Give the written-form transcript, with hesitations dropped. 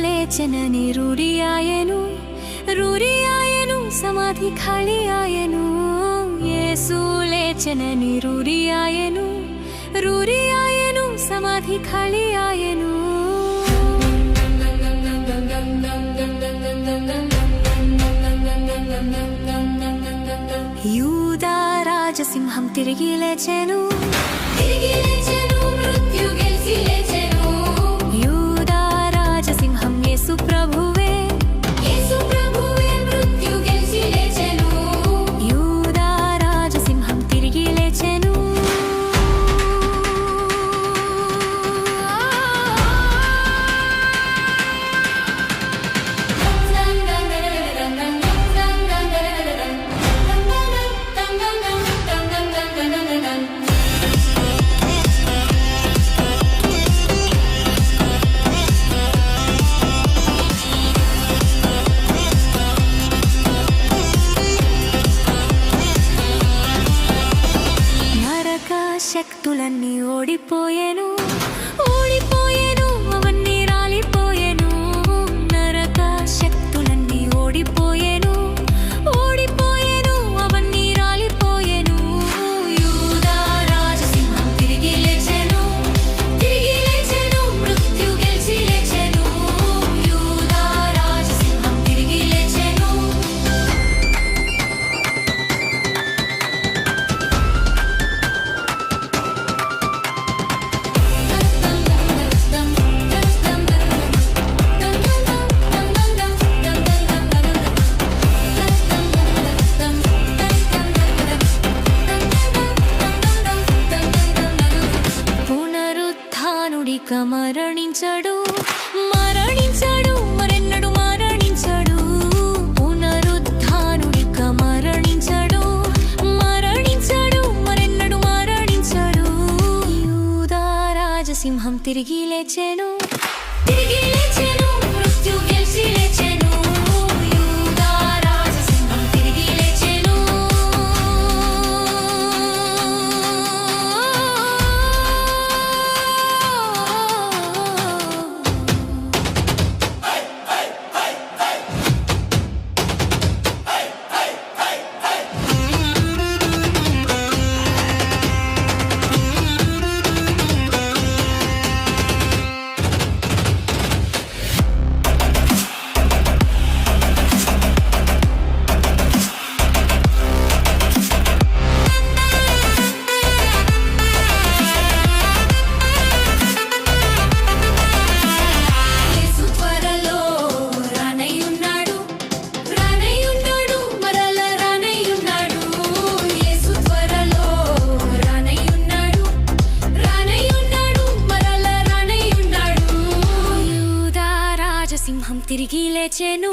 లేచెనని రూరియాయెను సమాధి ఖాళీ ఆయెను. యేసు లేచెనని రూరియాయెను సమాధి ఖాళీ ఆయెను. యూదా రాజసింహం తిరిగి లేచెను, మృత్యు గెలిచి లేచెను. యూదా రాజసింహం యేసు ప్రభువే, మృత్యు గెలిచి లేచెను. యూదా రాజసింహం తిరిగి లేచెను. శక్తులన్నీ ఓడిపోయేను, అవన్నీ రాలిపోయేను. నరక శక్తులన్నీ ఓడిపోయేను, అవన్నీ రాలిపోయేను. యూదా రాజసింహం తిరిగి లేచెను, మృత్యు గెలిచి లేచెను. యూదా రాజసింహం తిరిగి లేచెను. మరణించడు, మరెన్నడు మరణించడు. పునరుత్థానుడిక మరణించడు, మరెన్నడు మరణించడు. యూదా రాజసింహం తిరిగి లేచెను, మృత్యు గెలిచి లేచెను. యూదా రాజసింహం తిరిగి లేచెను. సింహం తిరిగి లేచెను,